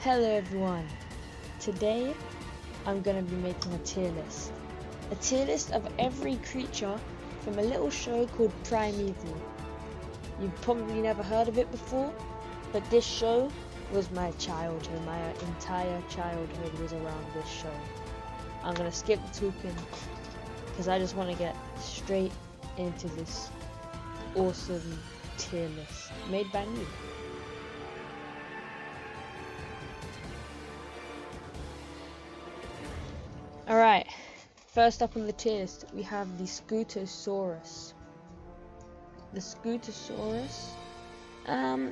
Hello everyone, today I'm going to be making a tier list. A tier list of every creature from a little show called Primeval. You've probably never heard of it before, but this show was my childhood. My entire childhood was around this show. I'm going to skip the talking because I just want to get straight into this awesome tier list made by me. Alright, first up on the tier list we have the Scutosaurus. The Scutosaurus,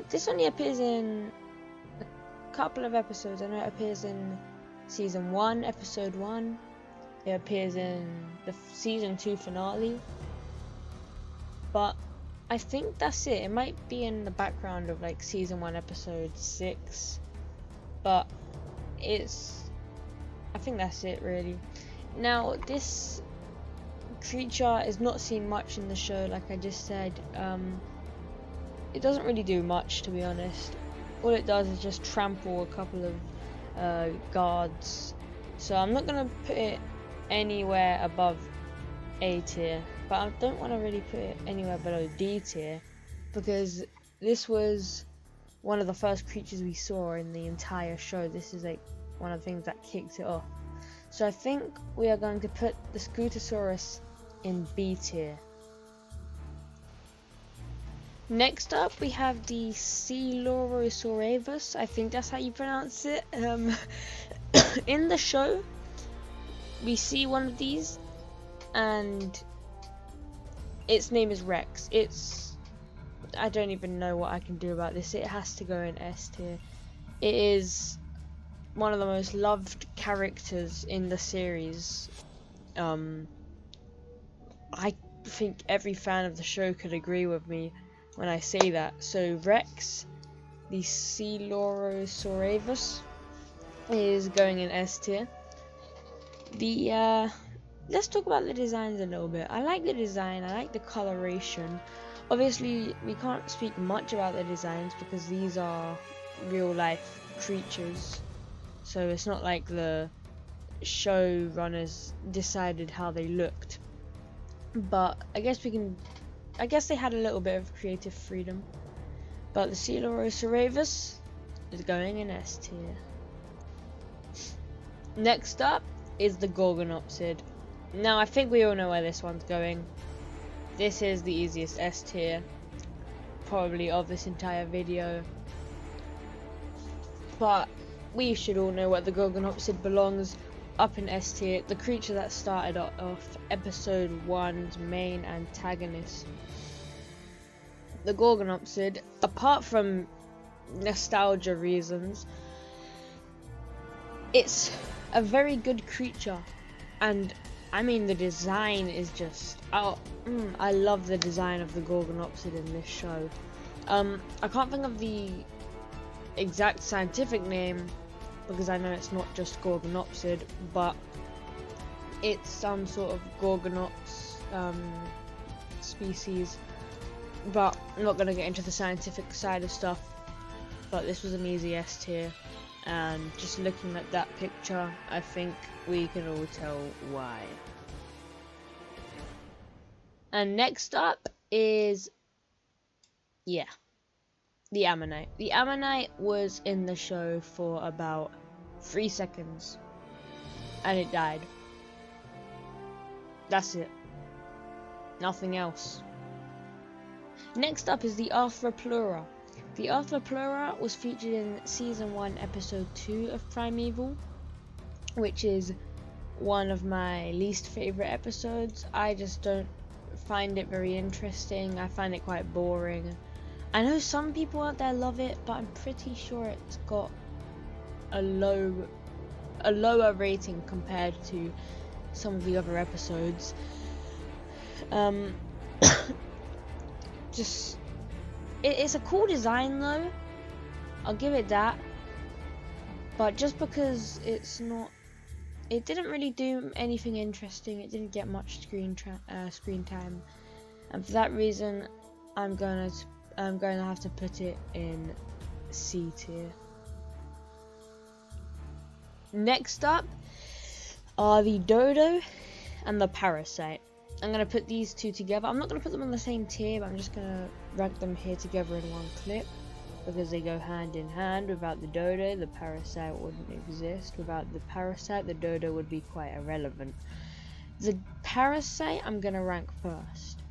this only appears in a couple of episodes. I know it appears in season 1, episode 1. It appears in the season 2 finale. But I think that's it. It might be in the background of like season 1, episode 6. But I think that's it really. Now this creature is not seen much in the show, like I just said. It doesn't really do much, to be honest. All it does is just trample a couple of guards. So I'm not gonna put it anywhere above A tier, but I don't want to really put it anywhere below D tier, because this was one of the first creatures we saw in the entire show. This is like one of the things that kicked it off. So I think we are going to put the Scutosaurus in B tier. Next up we have the Coelurosauravus. I think that's how you pronounce it. In the show we see one of these and its name is Rex. I don't even know what I can do about this. It has to go in S tier. It is one of the most loved characters in the series. I think every fan of the show could agree with me when I say that. So Rex, the Coelurosauravus, is going in S tier. Let's talk about the designs a little bit. I like the design, I like the coloration. Obviously we can't speak much about the designs because these are real life creatures. So it's not like the showrunners decided how they looked. But I guess they had a little bit of creative freedom. But the Coelurosauravus is going in S tier. Next up is the Gorgonopsid. Now I think we all know where this one's going. This is the easiest S tier probably of this entire video. But we should all know what the Gorgonopsid belongs up in S tier. The creature that started off episode 1's main antagonist. The Gorgonopsid, apart from nostalgia reasons, it's a very good creature, and I mean the design is just I love the design of the Gorgonopsid in this show. I can't think of the exact scientific name because I know it's not just Gorgonopsid, but it's some sort of Gorgonops species. But I'm not gonna get into the scientific side of stuff. But this was an easy S tier, and just looking at that picture, I think we can all tell why. And next up is the Ammonite. The Ammonite was in the show for about 3 seconds and it died. That's it. Nothing else. Next up is the Arthropleura. The Arthropleura was featured in season 1, episode 2 of Primeval, which is one of my least favorite episodes. I just don't find it very interesting. I find it quite boring. I know some people out there love it, but I'm pretty sure it's got a lower rating compared to some of the other episodes. It's a cool design though, I'll give it that, but just because it didn't really do anything interesting, it didn't get much screen time, and for that reason I'm going to have to put it in C tier. Next up are the Dodo and the Parasite. I'm going to put these two together. I'm not going to put them on the same tier, but I'm just going to rank them here together in one clip, because they go hand in hand. Without the Dodo, the Parasite wouldn't exist. Without the Parasite, the Dodo would be quite irrelevant. The Parasite I'm going to rank first.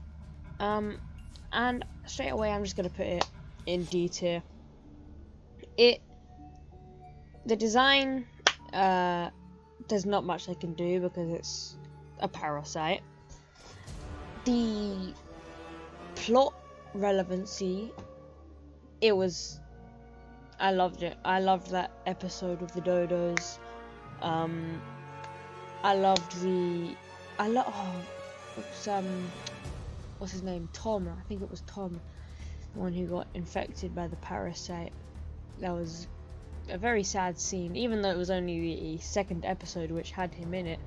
And straight away I'm just going to put it in D tier. The design, there's not much they can do because it's a Parasite. The plot relevancy, I loved it. I loved that episode with the Dodos. What's his name? Tom. I think it was Tom, the one who got infected by the Parasite. That was a very sad scene, even though it was only the second episode which had him in it.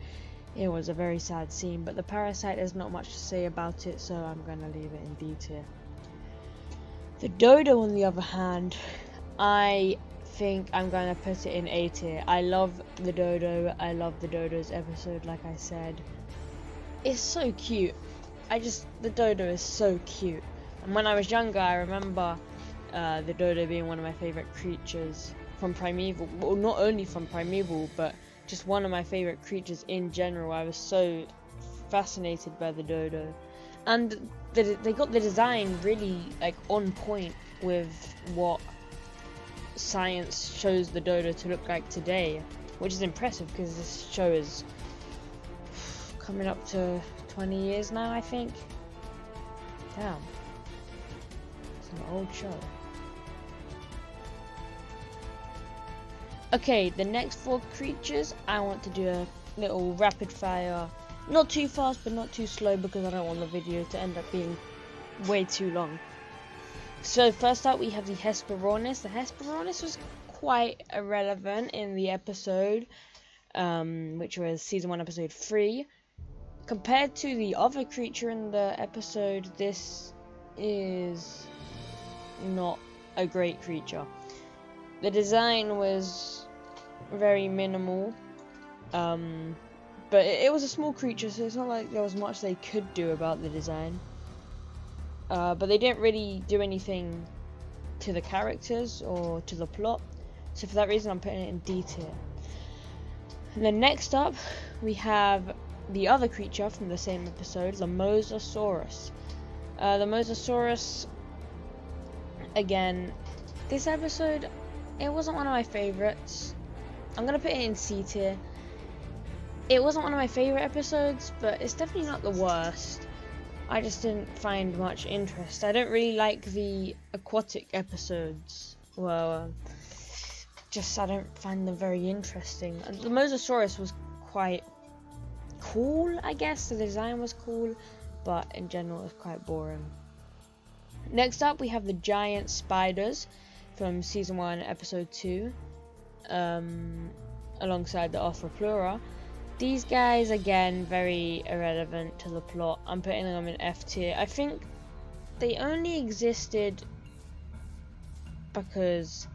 It was a very sad scene, but the Parasite, there's not much to say about it, so I'm gonna leave it in D tier. The Dodo, on the other hand, I think I'm gonna put it in A tier. I love the Dodo. I love the Dodo's episode, like I said. It's so cute. The Dodo is so cute. And when I was younger, I remember the Dodo being one of my favorite creatures from Primeval. Well, not only from Primeval, but just one of my favorite creatures in general. I was so fascinated by the Dodo. And they got the design really like on point with what science shows the Dodo to look like today, which is impressive because this show is coming up to 20 years now, I think. Damn, it's an old show. Okay, the next 4 creatures, I want to do a little rapid fire. Not too fast, but not too slow, because I don't want the video to end up being way too long. So first up, we have the Hesperornis. The Hesperornis was quite irrelevant in the episode, which was season 1, episode 3. Compared to the other creature in the episode, this is not a great creature. The design was very minimal, but it was a small creature, so it's not like there was much they could do about the design. But they didn't really do anything to the characters or to the plot, so for that reason I'm putting it in D tier. And then next up, we have the other creature from the same episode, the Mosasaurus. The Mosasaurus, again, this episode, it wasn't one of my favorites. I'm gonna put it in C tier. It wasn't one of my favorite episodes, but it's definitely not the worst. I just didn't find much interest. I don't really like the aquatic episodes. Well, I don't find them very interesting. And the Mosasaurus was quite cool, I guess. The design was cool, but in general it was quite boring. Next up, we have the giant spiders from season 1, episode 2, alongside the Arthropleura. These guys, again, very irrelevant to the plot. I'm putting them in F tier. I think they only existed because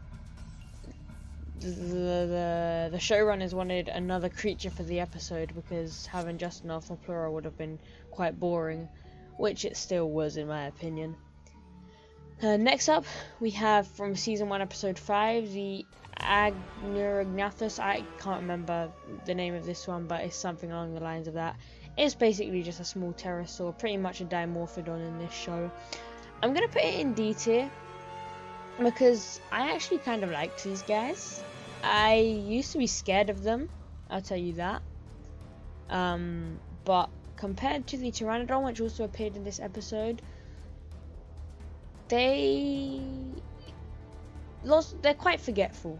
the showrunners wanted another creature for the episode, because having just an Arthropleura would have been quite boring, which it still was in my opinion. Next up, we have from season 1, episode 5, the Anurognathus. I can't remember the name of this one, but it's something along the lines of that. It's basically just a small pterosaur, pretty much a Dimorphodon in this show. I'm going to put it in D tier, because I actually kind of liked these guys. I used to be scared of them, I'll tell you that. But compared to the Pteranodon, which also appeared in this episode, they're quite forgetful.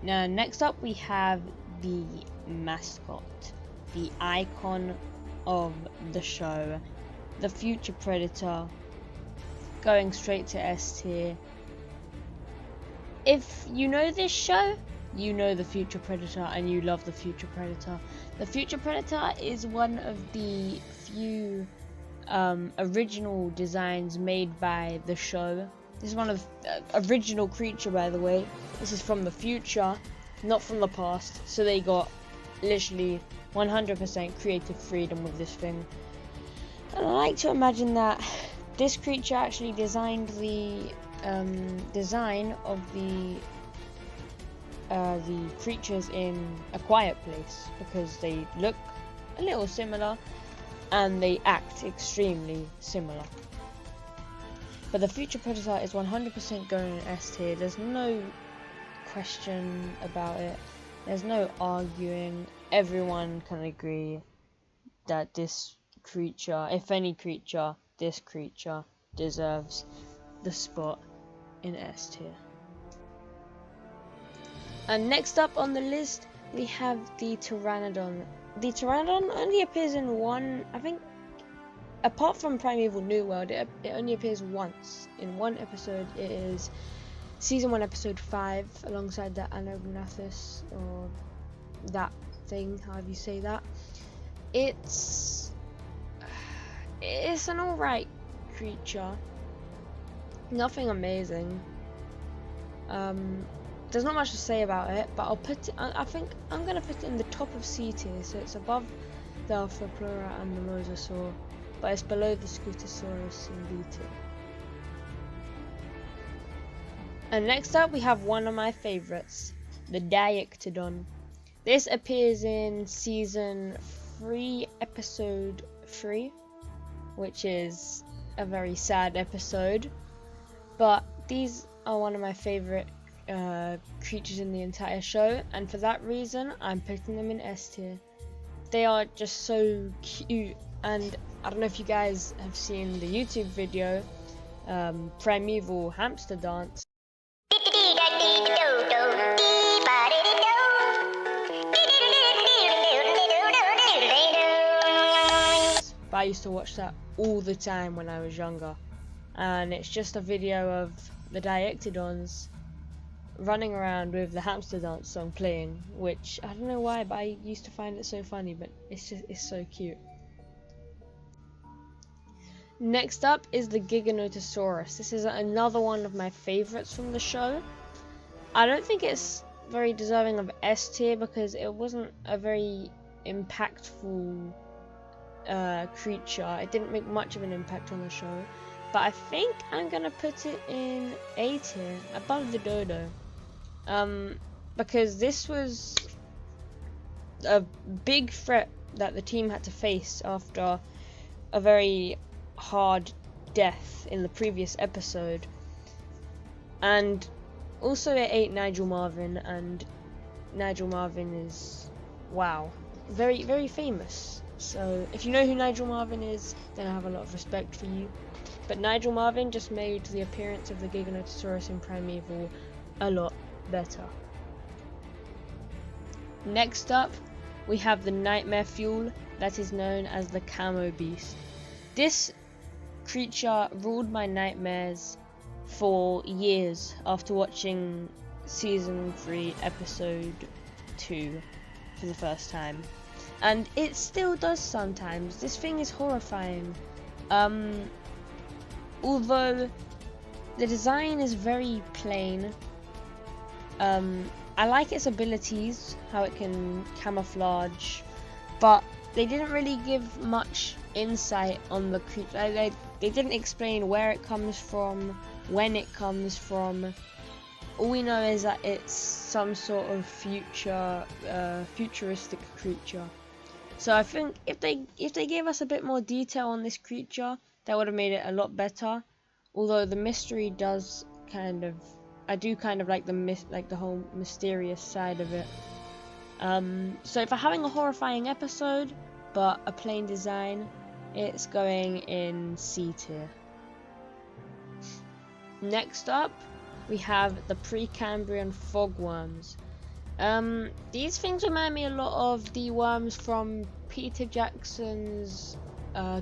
Now, next up we have the mascot, the icon of the show, the future predator, going straight to S tier. If you know this show, you know the future predator and you love the future predator. The future predator is one of the few original designs made by the show. This is one of original creature, by the way. This is from the future, not from the past. So they got literally 100% creative freedom with this thing. And I like to imagine that this creature actually designed the design of the creatures in A Quiet Place, because they look a little similar and they act extremely similar. But the future Predator is 100% going in S tier. There's no question about it. There's no arguing. Everyone can agree that this creature, if any creature, this creature deserves the spot in S tier. And next up on the list, we have the Pteranodon. The Pteranodon only appears in one, I think, apart from Primeval New World, it only appears once in one episode. It is season 1 episode 5 alongside the Anurognathus, or that thing, however you say that. It's an alright creature, nothing amazing. There's not much to say about it, but I think I'm gonna put it in the top of C tier, so it's above the Arthropleura and the Mosasaurus, but it's below the Scutosaurus and Beetle. And next up we have one of my favourites, the Diictodon. This appears in season 3 episode 3, which is a very sad episode, but these are one of my favourite creatures in the entire show, and for that reason I'm putting them in S tier. They are just so cute, and I don't know if you guys have seen the YouTube video Primeval hamster dance. But I used to watch that all the time when I was younger, and it's just a video of the Diictodons running around with the hamster dance song playing, which I don't know why, but I used to find it so funny, but it's so cute. Next up is the Giganotosaurus. This is another one of my favorites from the show. I don't think it's very deserving of S tier because it wasn't a very impactful creature. It didn't make much of an impact on the show, but I think I'm gonna put it in A tier, above the Dodo, because this was a big threat that the team had to face after a very hard death in the previous episode, and also it ate Nigel Marven, and Nigel Marven is, wow, very, very famous. So if you know who Nigel Marven is, then I have a lot of respect for you. But Nigel Marven just made the appearance of the Giganotosaurus in Primeval a lot better. Next up, we have the nightmare fuel that is known as the Camo Beast. This creature ruled my nightmares for years after watching season 3 episode 2 for the first time, and it still does sometimes. This thing is horrifying. Although the design is very plain, I like its abilities, how it can camouflage, but they didn't really give much insight on the creature. They didn't explain where it comes from, when it comes from. All we know is that it's some sort of futuristic creature. So I think if they gave us a bit more detail on this creature, that would have made it a lot better. Although the mystery does I do kind of like the whole mysterious side of it. So if I'm having a horrifying episode but a plain design, it's going in C tier. Next up, we have the Precambrian fogworms. These things remind me a lot of the worms from Peter Jackson's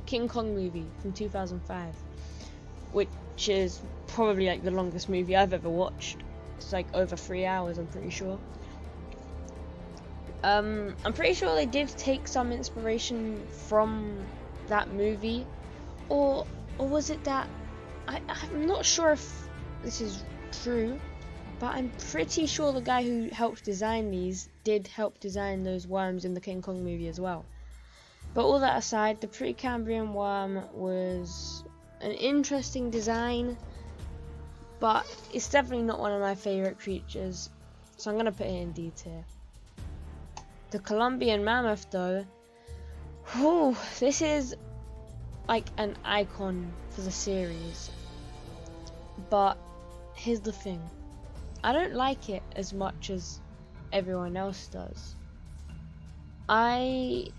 King Kong movie from 2005, which is probably like the longest movie I've ever watched. It's like over 3 hours, I'm pretty sure. I'm pretty sure they did take some inspiration from that movie, or was it that I'm not sure if this is true, but I'm pretty sure the guy who helped design these did help design those worms in the King Kong movie as well. But all that aside, the Precambrian worm was an interesting design, but it's definitely not one of my favourite creatures, so I'm going to put it in D tier. The Columbian Mammoth though, whew, this is like an icon for the series. But here's the thing, I don't like it as much as everyone else does. I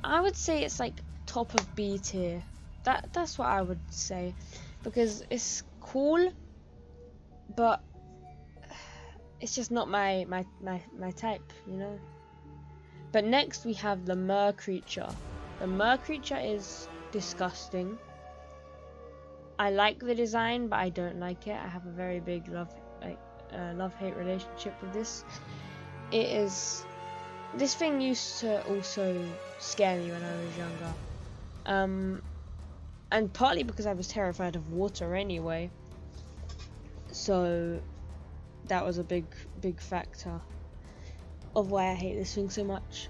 would say it's like top of B tier. That's what I would say, because it's cool, but it's just not my type, you know. But next we have the Mer Creature. The Mer Creature is disgusting. I like the design, but I don't like it. I have a very big love-hate relationship with this. This thing used to also scare me when I was younger. And partly because I was terrified of water anyway. So that was a big factor of why I hate this thing so much.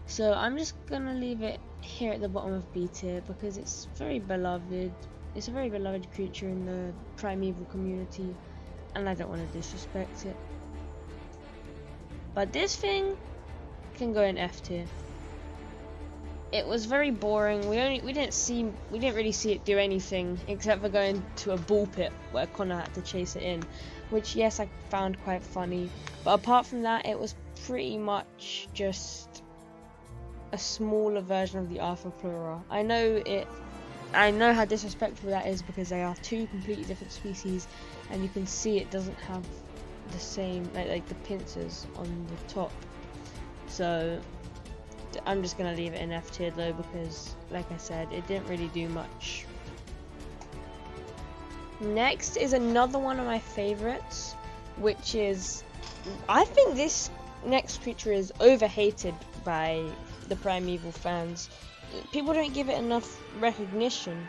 So I'm just gonna leave it here at the bottom of B tier because it's very beloved. It's a very beloved creature in the Primeval community, and I don't want to disrespect it. But this thing can go in F tier. It was very boring. We didn't really see it do anything except for going to a ball pit where Connor had to chase it in, which yes, I found quite funny. But apart from that, it was pretty much just a smaller version of the Arthropleura. I know how disrespectful that is because they are two completely different species, and you can see it doesn't have the same like the pincers on the top. So I'm just gonna leave it in F tier though, because like I said, it didn't really do much. Next is another one of my favorites, which is, I think this next creature is overhated by the Primeval fans. People don't give it enough recognition,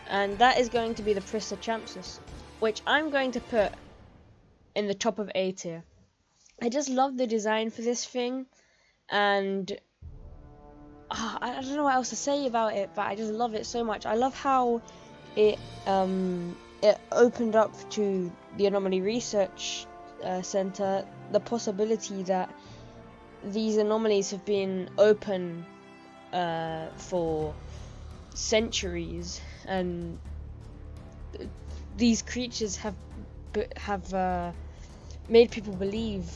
and that is going to be the Pristichampsus, which I'm going to put in the top of A tier. I just love the design for this thing, and I don't know what else to say about it, but I just love it so much. I love how it opened up to the Anomaly Research Center the possibility that these anomalies have been open for centuries, and these creatures have made people believe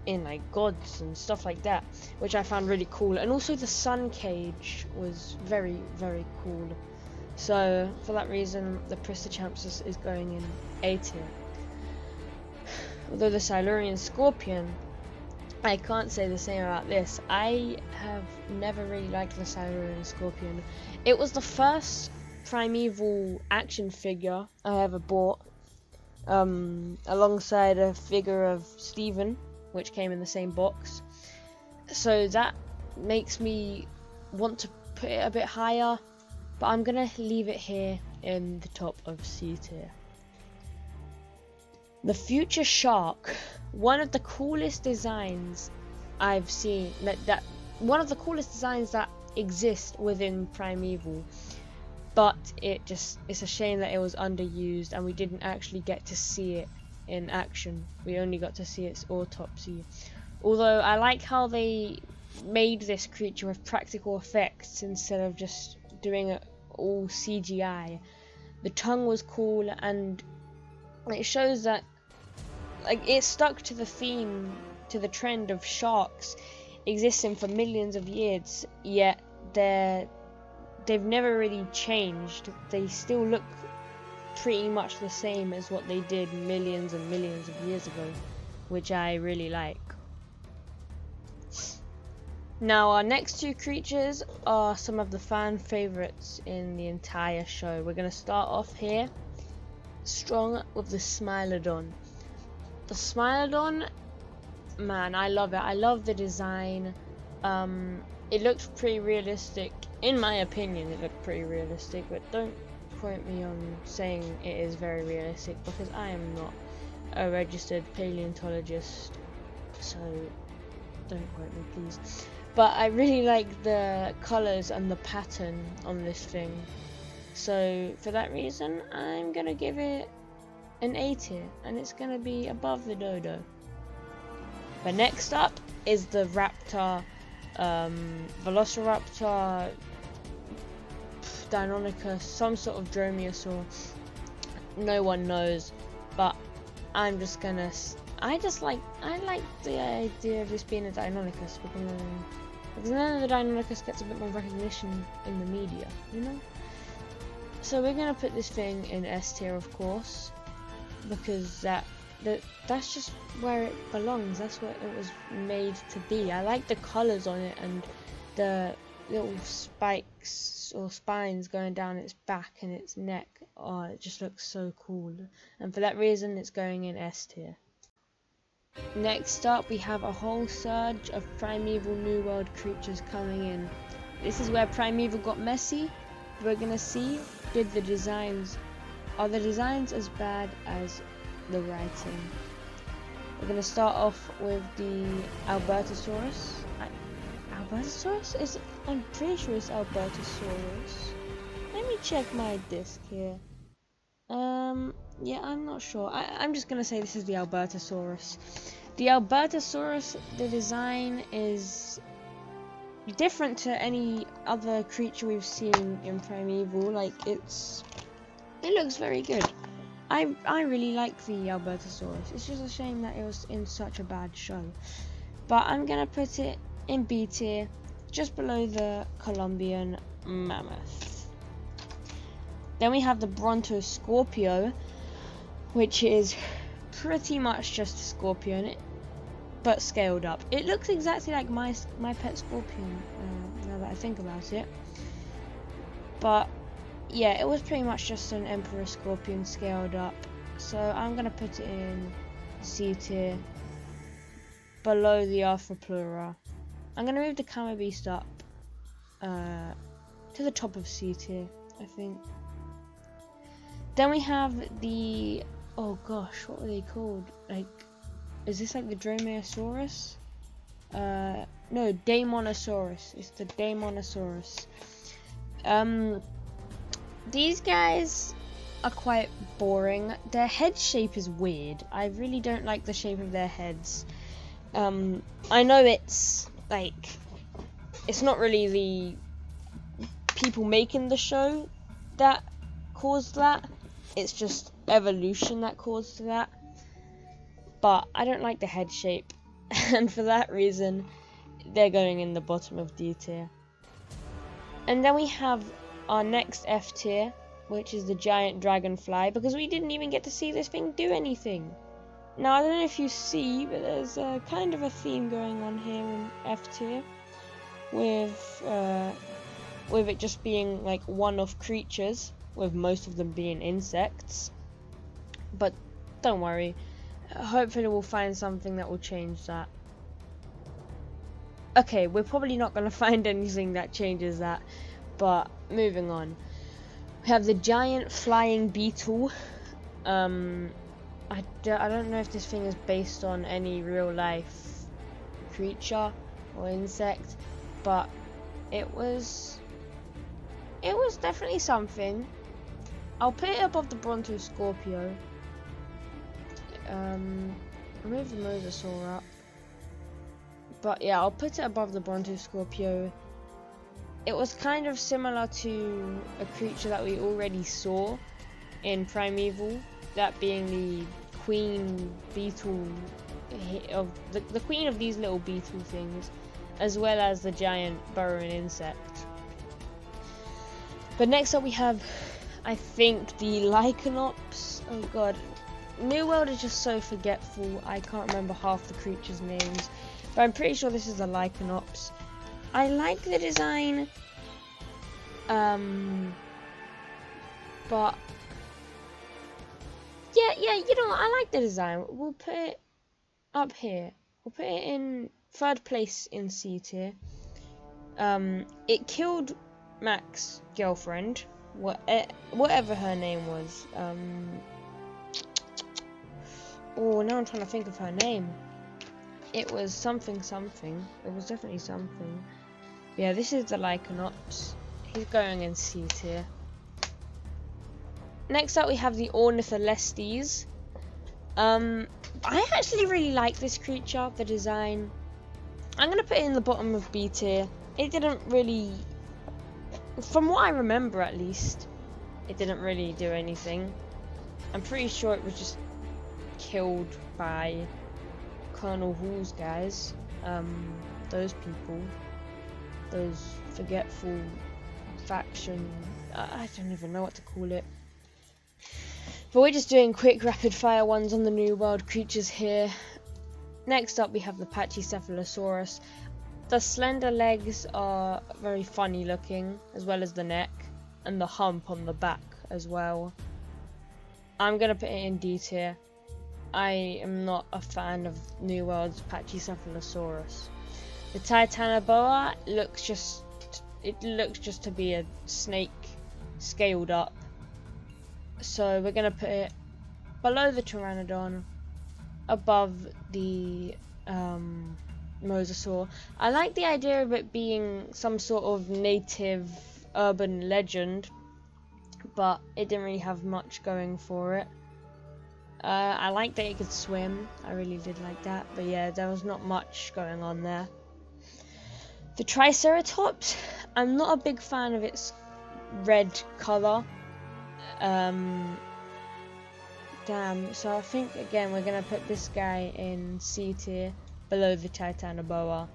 in like gods and stuff like that, which I found really cool. And also the sun cage was very, very cool. So for that reason, the Pristichampsus is going in A tier. Although the Silurian Scorpion, I can't say the same about this. I have never really liked the Silurian Scorpion. It was the first Primeval action figure I ever bought, alongside a figure of Steven, which came in the same box. So that makes me want to put it a bit higher, but I'm gonna leave it here in the top of C tier. The Future Shark, one of the coolest designs I've seen, one of the coolest designs that exist within Primeval, but it's a shame that it was underused and we didn't actually get to see it in action. We only got to see its autopsy. Although I like how they made this creature with practical effects instead of just doing it all CGI. The tongue was cool, and it shows that like it stuck to the theme, to the trend of sharks existing for millions of years, yet they've never really changed. They still look pretty much the same as what they did millions and millions of years ago, which I really like. Now our next two creatures are some of the fan favorites in the entire show. We're going to start off here strong with the Smilodon. The Smilodon, man, I love it. I love the design. It looked pretty realistic. In my opinion, it looked pretty realistic, but don't quote me on saying it is very realistic, because I am not a registered paleontologist, so don't quote me please. But I really like the colours and the pattern on this thing, so for that reason I'm gonna give it an A tier, and it's gonna be above the Dodo. But next up is the Raptor, Velociraptor, Deinonychus, some sort of dromaeosaur. No one knows, but I'm just gonna. I like the idea of this being a Deinonychus, because then the Deinonychus gets a bit more recognition in the media, you know. So we're gonna put this thing in S tier, of course, because that's just where it belongs. That's what it was made to be. I like the colours on it and the little spikes or spines going down its back and its neck. Oh, it just looks so cool, and for that reason it's going in S tier. Next up, we have a whole surge of Primeval New World creatures coming in. This is where Primeval got messy. We're gonna see, are the designs as bad as the writing? We're gonna start off with the Albertosaurus. Albertosaurus? I'm pretty sure it's Albertosaurus. Let me check my disc here. Yeah, I'm not sure. I'm just gonna say this is the Albertosaurus. The Albertosaurus, the design is different to any other creature we've seen in Primeval. Like, it looks very good. I really like the Albertosaurus. It's just a shame that it was in such a bad show. But I'm gonna put it in B tier, just below the Columbian Mammoth. Then we have the Brontoscorpio, which is pretty much just a scorpion, but scaled up. It looks exactly like my pet scorpion, now that I think about it. But yeah, it was pretty much just an Emperor Scorpion scaled up. So I'm gonna put it in C tier, below the Arthropleura. I'm gonna move the Camo Beast up to the top of C tier, I think. Then we have the, oh gosh, what were they called? Like, is this like the Dromaeosaurus? No, Daemonosaurus. It's the Daemonosaurus. These guys are quite boring. Their head shape is weird. I really don't like the shape of their heads. I know it's like, it's not really the people making the show that caused that. It's just evolution that caused that. But I don't like the head shape, and for that reason, they're going in the bottom of D tier. And then we have our next F tier, which is the giant dragonfly, because we didn't even get to see this thing do anything. Now, I don't know if you see, but there's kind of a theme going on here in F tier, with it just being like one-off creatures, with most of them being insects. But don't worry, hopefully we'll find something that will change that. Okay, we're probably not going to find anything that changes that, but moving on. We have the giant flying beetle. I don't know if this thing is based on any real life creature or insect, but it was definitely something. I'll put it above the Brontoscorpio. Move the Mosasaurus up. But yeah, I'll put it above the Brontoscorpio. It was kind of similar to a creature that we already saw in Primeval, that being the queen beetle, of the queen of these little beetle things, as well as the giant burrowing insect. But next up we have, I think, the Lycanops. Oh god, New World is just so forgetful, I can't remember half the creatures' names, but I'm pretty sure this is the Lycanops. I like the design, but yeah, you know what, I like the design. We'll put it up here. We'll put it in third place in C tier. It killed Mac's girlfriend, whatever her name was. Oh, now I'm trying to think of her name. It was something. It was definitely something. Yeah, this is the Lycanops. He's going in C tier. Next up we have the Ornitholestes. I actually really like this creature, the design. I'm gonna put it in the bottom of B tier. It didn't really, from what I remember at least, it didn't really do anything. I'm pretty sure it was just killed by Colonel Hall's guys. Those people. Those forgetful faction. I don't even know what to call it. But we're just doing quick rapid fire ones on the New World creatures here. Next up we have the Pachycephalosaurus. The slender legs are very funny looking, as well as the neck and the hump on the back as well. I'm gonna put it in D tier. I am not a fan of New World's Pachycephalosaurus. The Titanoboa looks just to be a snake scaled up. So we're gonna put it below the Pteranodon, above the Mosasaur. I like the idea of it being some sort of native urban legend, but it didn't really have much going for it. I like that it could swim. I really did like that, but yeah, there was not much going on there. The Triceratops, I'm not a big fan of its red colour. Damn, so I think again we're gonna put this guy in C tier, below the Titanoboa.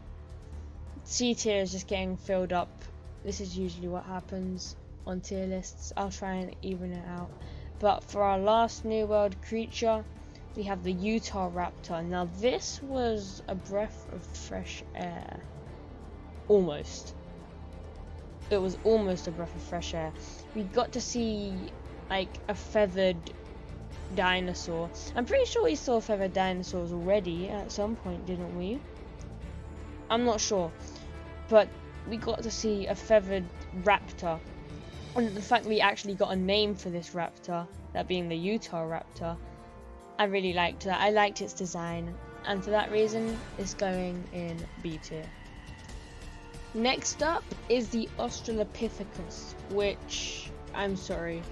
C tier is just getting filled up. This is usually what happens on tier lists. I'll try and even it out. But for our last New World creature, we have the Utah Raptor. Now this was a breath of fresh air. Almost. It was almost a breath of fresh air. We got to see like a feathered dinosaur. I'm pretty sure we saw feathered dinosaurs already at some point, didn't we? I'm not sure. But we got to see a feathered raptor. And the fact that we actually got a name for this raptor, that being the Utah Raptor, I really liked that. I liked its design, and for that reason, it's going in B tier. Next up is the Australopithecus, which, I'm sorry,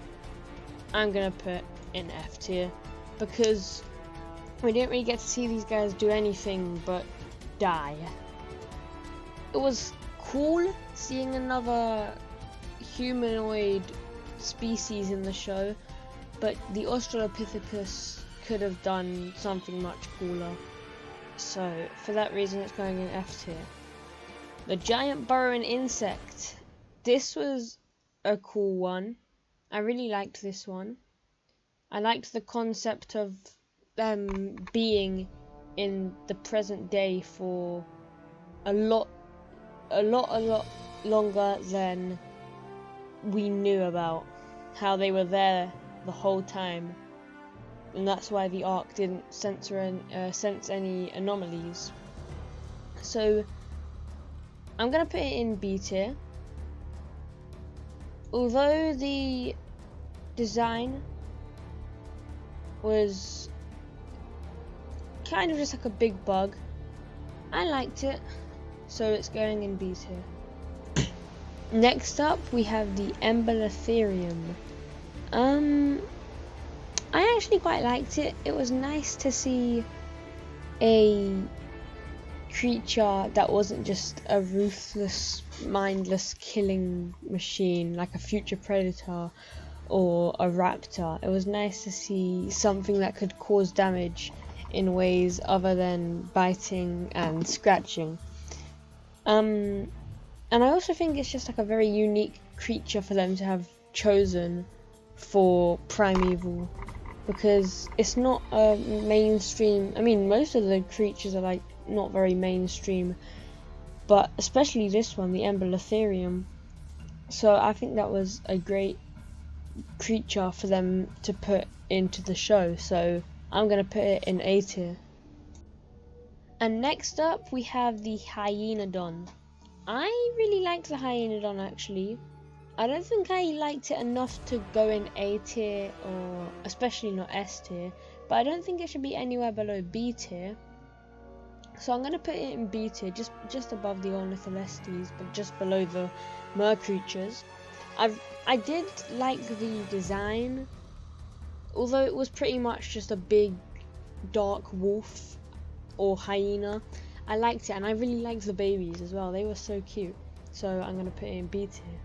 I'm gonna put in F tier, because we didn't really get to see these guys do anything but die. It was cool seeing another humanoid species in the show, but the Australopithecus could have done something much cooler. So for that reason, it's going in F tier. The giant burrowing insect. This was a cool one. I really liked this one. I liked the concept of them being in the present day for a lot longer than we knew about. How they were there the whole time, and that's why the Ark didn't sense any anomalies. So I'm gonna put it in B tier. Although the design was kind of just like a big bug, I liked it, so it's going in B tier. Next up we have the Embolotherium. I actually quite liked it. It was nice to see a creature that wasn't just a ruthless, mindless killing machine like a future predator or a raptor. It was nice to see something that could cause damage in ways other than biting and scratching. And I also think it's just like a very unique creature for them to have chosen for Primeval, because it's not a mainstream. I mean, most of the creatures are like not very mainstream, but especially this one, the Embolotherium. So I think that was a great creature for them to put into the show, so I'm gonna put it in A tier. And next up we have the Hyenodon. I really liked the Hyenodon actually. I don't think I liked it enough to go in A tier, or especially not S tier, but I don't think it should be anywhere below B tier. So I'm going to put it in B tier, just above the Ornitholestes, but just below the Mer Creatures. I did like the design, although it was pretty much just a big dark wolf or hyena. I liked it, and I really liked the babies as well. They were so cute. So I'm going to put it in B tier.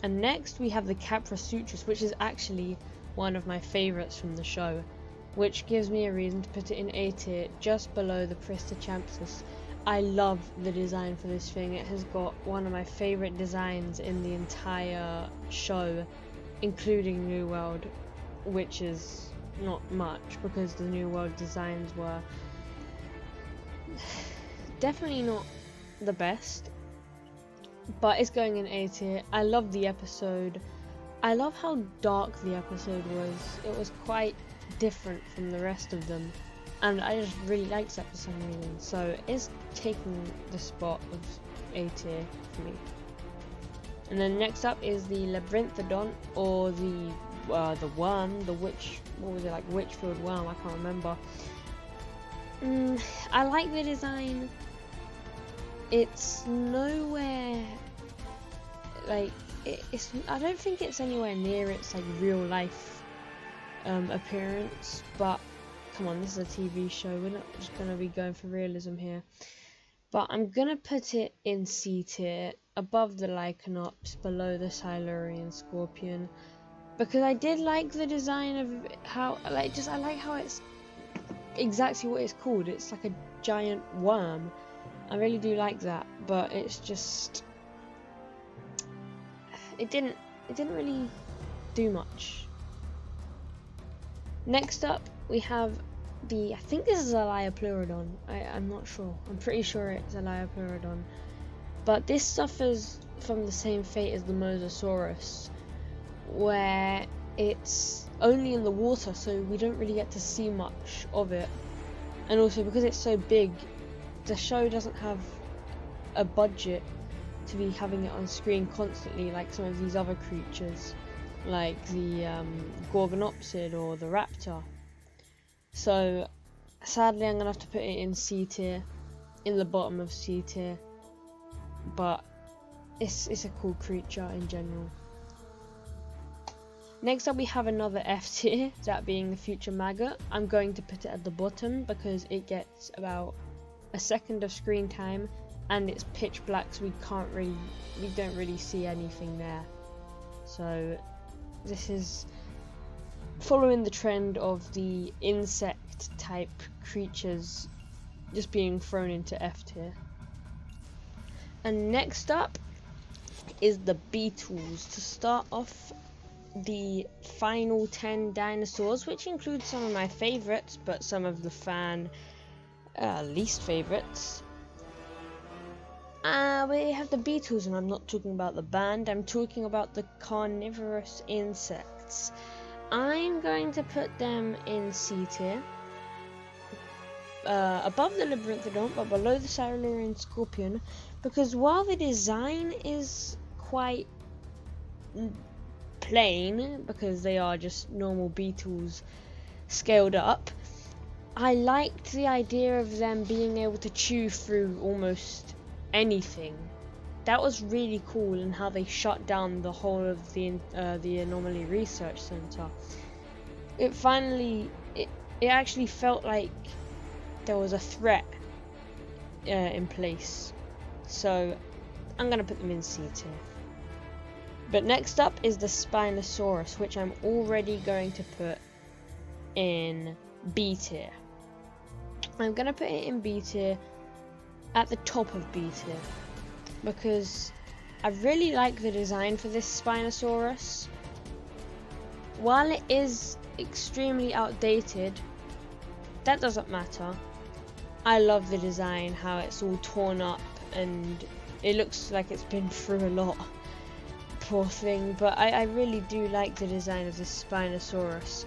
And next we have the Caprasutris, which is actually one of my favourites from the show, which gives me a reason to put it in A tier, just below the Pristichampsus. I love the design for this thing. It has got one of my favourite designs in the entire show, including New World, which is not much because the New World designs were definitely not the best. But it's going in A tier. I love the episode. I love how dark the episode was. It was quite different from the rest of them, and I just really liked that for some reason. So it's taking the spot of A tier for me. And then next up is the Labyrinthodon, or the worm, the witch. What was it, like Witchfield worm? I can't remember. I like the design. It's nowhere like it's. I don't think it's anywhere near its like real life appearance. But come on, this is a TV show. We're not just gonna be going for realism here. But I'm gonna put it in C tier, above the Lycanops, below the Silurian Scorpion, because I did like the design of how I like how it's exactly what it's called. It's like a giant worm. I really do like that, but it's just it didn't really do much. Next up we have I think this is a Arachnids. I'm not sure. I'm pretty sure it's a Arachnids. But this suffers from the same fate as the Mosasaurus, where it's only in the water, so we don't really get to see much of it. And also because it's so big, the show doesn't have a budget to be having it on screen constantly like some of these other creatures, like the Gorgonopsid or the Raptor. So sadly I'm gonna have to put it in C tier, in the bottom of C tier, but it's a cool creature in general. Next up we have another F tier, that being the Future Maggot. I'm going to put it at the bottom because it gets about a second of screen time and it's pitch black, so we don't really see anything there. So this is following the trend of the insect type creatures just being thrown into F tier. And next up is the Beetles. To start off, the final 10 dinosaurs, which includes some of my favourites but some of the fan least favourites. We have the Beetles, and I'm not talking about the band, I'm talking about the carnivorous insects. I'm going to put them in C tier, above the Labyrinthodon but below the Silurian Scorpion, because while the design is quite plain because they are just normal beetles scaled up, I liked the idea of them being able to chew through almost anything. That was really cool, and how they shut down the whole of the Anomaly Research Center. It actually felt like there was a threat in place. So I'm gonna put them in C tier. But next up is the Spinosaurus, which I'm already going to put in B tier. I'm going to put it in B tier, at the top of B tier, because I really like the design for this Spinosaurus. While it is extremely outdated, that doesn't matter. I love the design, how it's all torn up and it looks like it's been through a lot. Poor thing, but I really do like the design of this Spinosaurus,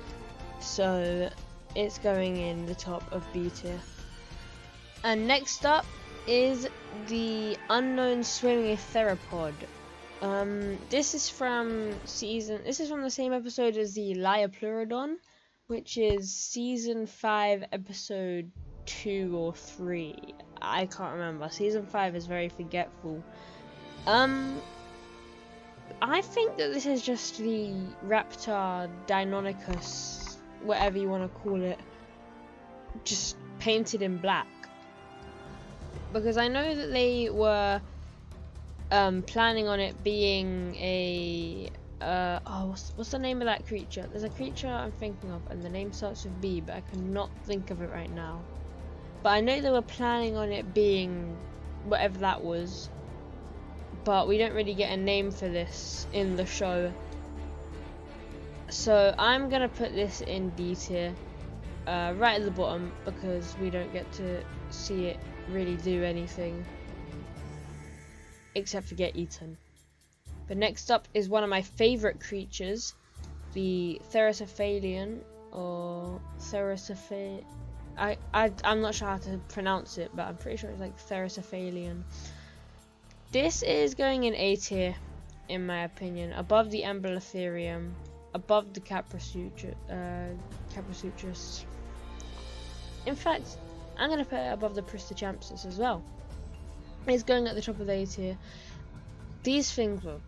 so it's going in the top of B tier. And next up is the unknown swimming theropod. This is from the same episode as the Liapleurodon, which is season 5, episode 2 or 3. I can't remember. Season 5 is very forgetful. I think that this is just the Raptor Deinonychus, whatever you want to call it, just painted in black. Because I know that they were planning on it being a what's the name of that creature? There's a creature I'm thinking of, and the name starts with B, but I cannot think of it right now. But I know they were planning on it being whatever that was, but we don't really get a name for this in the show. So I'm gonna put this in D tier, right at the bottom, because we don't get to see it really do anything except for get eaten. But next up is one of my favorite creatures, the Therocephalian, or Therocepha. I'm not sure how to pronounce it, but I'm pretty sure it's like Therocephalian. This is going in A tier, in my opinion, above the Embolotherium, above the Caprasutrus. In fact, I'm going to put it above the Pristichampsus as well. It's going at the top of the A tier. These things were,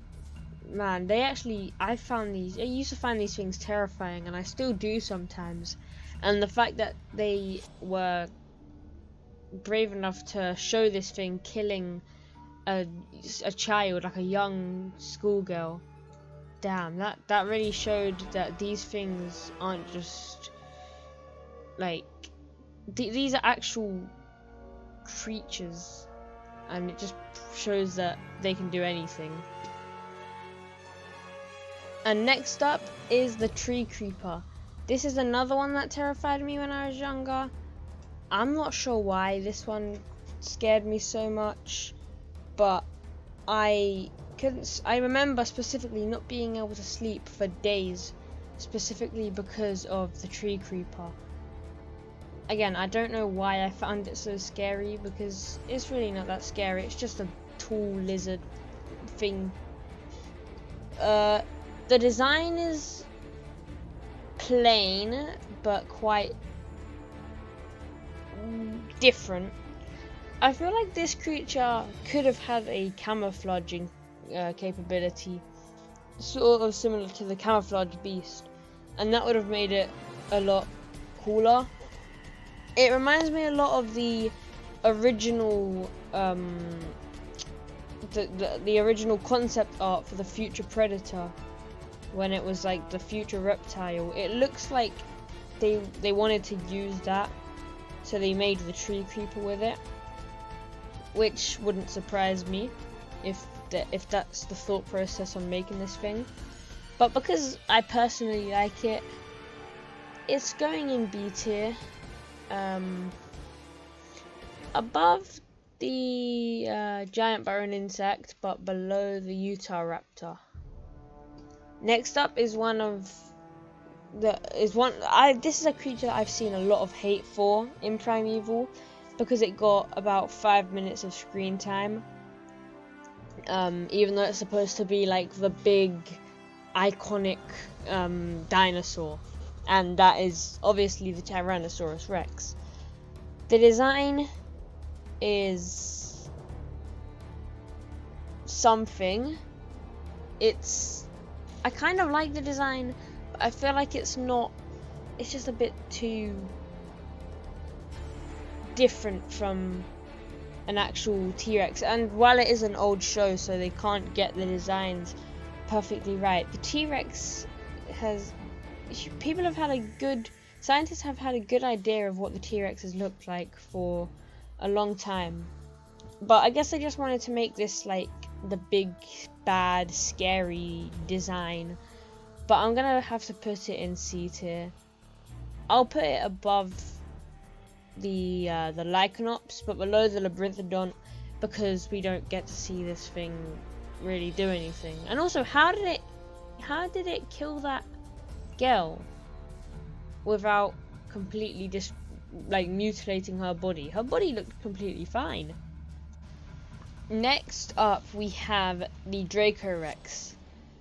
man, I used to find these things terrifying, and I still do sometimes. And the fact that they were brave enough to show this thing killing a child, like a young schoolgirl, damn, that really showed that these things aren't just like these are actual creatures, and it just shows that they can do anything. And next up is the tree creeper. This is another one that terrified me when I was younger. I'm not sure why this one scared me so much, but I remember specifically not being able to sleep for days, specifically because of the tree creeper. Again, I don't know why I found it so scary, because it's really not that scary. It's just a tall lizard thing. The design is plain, but quite different. I feel like this creature could have had a camouflaging capability, sort of similar to the Camouflage Beast, and that would have made it a lot cooler. It reminds me a lot of the original, the original concept art for the Future Predator, when it was like the Future Reptile. It looks like they wanted to use that, so they made the tree creeper with it, which wouldn't surprise me if that's the thought process on making this thing. But because I personally like it, it's going in B tier, above the giant burrowing insect, but below the Utah raptor. Next up is this is a creature I've seen a lot of hate for in Primeval, because it got about 5 minutes of screen time, even though it's supposed to be like the big iconic dinosaur, and that is obviously the Tyrannosaurus Rex. The design is something. I kind of like the design, but I feel like it's just a bit too different from an actual T-Rex. And while it is an old show, so they can't get the designs perfectly right, the T-Rex scientists have had a good idea of what the T-Rex has looked like for a long time. But I guess I just wanted to make this like the big, bad, scary design. But I'm gonna have to put it in C tier. I'll put it above the Lycanops, but below the Labyrinthodon, because we don't get to see this thing really do anything. And also, how did it kill that girl without completely mutilating her body? Her body looked completely fine. Next up, we have the Draco Rex.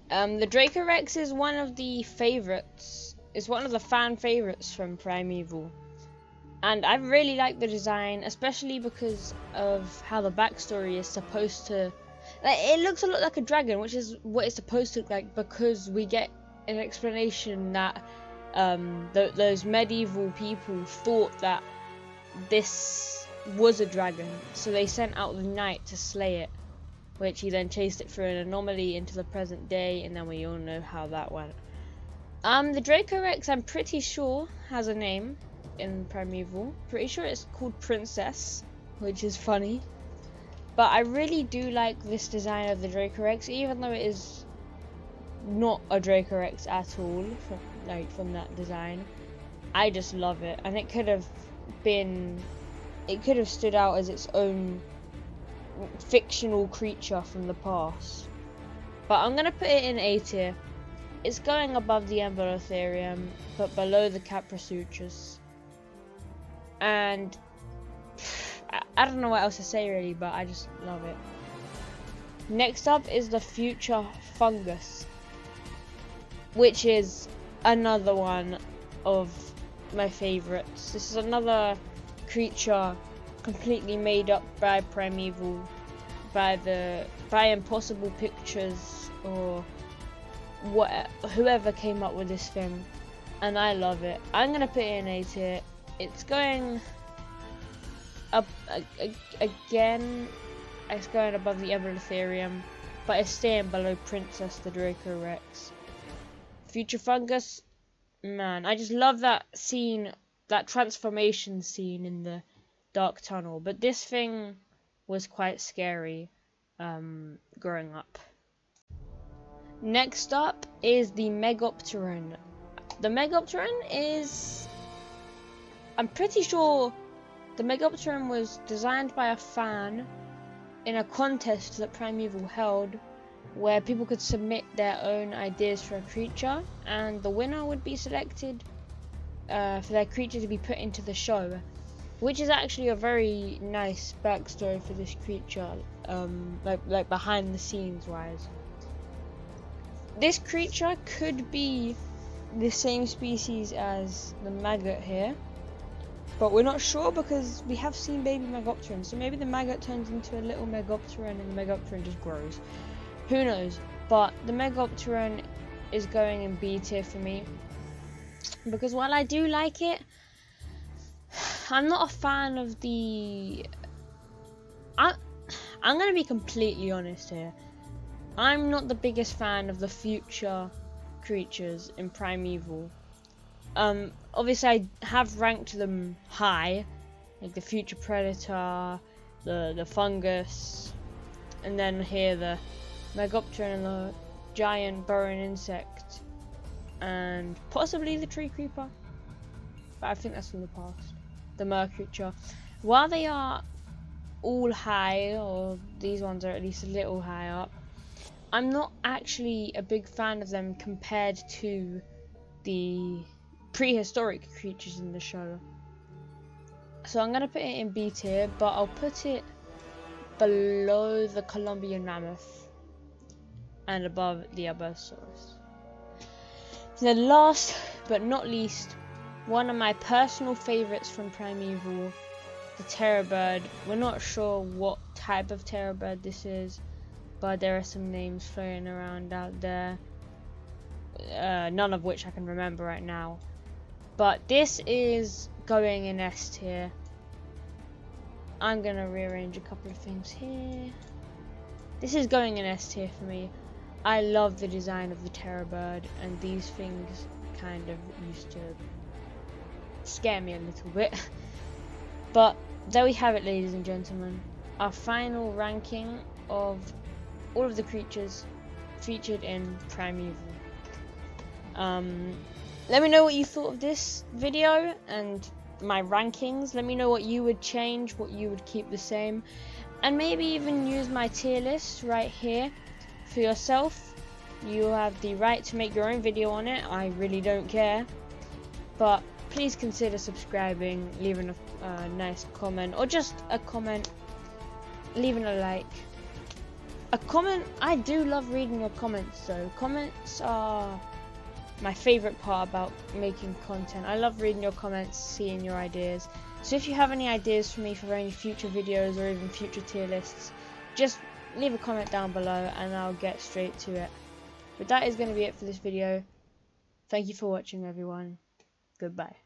The Draco Rex is one of the favorites. It's one of the fan favorites from Primeval. And I really like the design, especially because of how the backstory is supposed to... Like, it looks a lot like a dragon, which is what it's supposed to look like, because we get an explanation that those medieval people thought that this was a dragon, so they sent out the knight to slay it, which he then chased it through an anomaly into the present day, and then we all know how that went. The Draco Rex, I'm pretty sure, has a name in Primeval. Pretty sure it's called Princess, which is funny. But I really do like this design of the Draco Rex, even though it is not a Draco Rex at all from that design. I just love it, and it could have stood out as its own fictional creature from the past. But I'm gonna put it in A tier. It's going above the Albertosaurus, but below the Caprasutras. And I don't know what else to say really, but I just love it. Next up is the Future Fungus, which is another one of my favorites. This is another creature completely made up by Primeval, by Impossible Pictures, or whoever came up with this thing, and I love it. I'm gonna put it in A tier. It's going up again. It's going above the Albertosaurus, but it's staying below Princess the Draco Rex. Future Fungus, man, I just love that scene, that transformation scene in the dark tunnel. But this thing was quite scary growing up. Next up is the Megopteron. The Megopteron is... I'm pretty sure the Megopteron was designed by a fan in a contest that Primeval held, where people could submit their own ideas for a creature, and the winner would be selected for their creature to be put into the show, which is actually a very nice backstory for this creature, like behind the scenes wise. This creature could be the same species as the maggot here, but we're not sure because we have seen baby Megopteron, so maybe the maggot turns into a little Megopteron and the Megopteron just grows. Who knows? But the Megopteron is going in B tier for me, because while I do like it, I'm not a fan of the... I'm going to be completely honest here. I'm not the biggest fan of the future creatures in Primeval. Obviously I have ranked them high, like the future predator, the fungus, and then here the Megopteron and the giant burrowing insect, and possibly the tree creeper, but I think that's from the past. The Mer Creature. While they are all high, or these ones are at least a little high up, I'm not actually a big fan of them compared to the prehistoric creatures in the show. So I'm gonna put it in B tier, but I'll put it below the Columbian Mammoth and above the Albertosaurus. Then last but not least, one of my personal favorites from Primeval, the Terror Bird. We're not sure what type of Terror Bird this is, but there are some names floating around out there, none of which I can remember right now. But this is going in S tier. I'm gonna rearrange a couple of things here. This is going in S tier for me. I love the design of the Terror Bird, and these things kind of used to scare me a little bit. But there we have it, ladies and gentlemen. Our final ranking of all of the creatures featured in Primeval. Let me know what you thought of this video and my rankings. Let me know what you would change, what you would keep the same, and maybe even use my tier list right here for yourself. You have the right to make your own video on it. I really don't care, but please consider subscribing, leaving a nice comment, or just a comment, leaving a like. a comment. I do love reading your comments though. Comments are my favorite part about making content. I love reading your comments, seeing your ideas. So if you have any ideas for me for any future videos or even future tier lists, just leave a comment down below and I'll get straight to it. But that is going to be it for this video. Thank you for watching, everyone. Goodbye.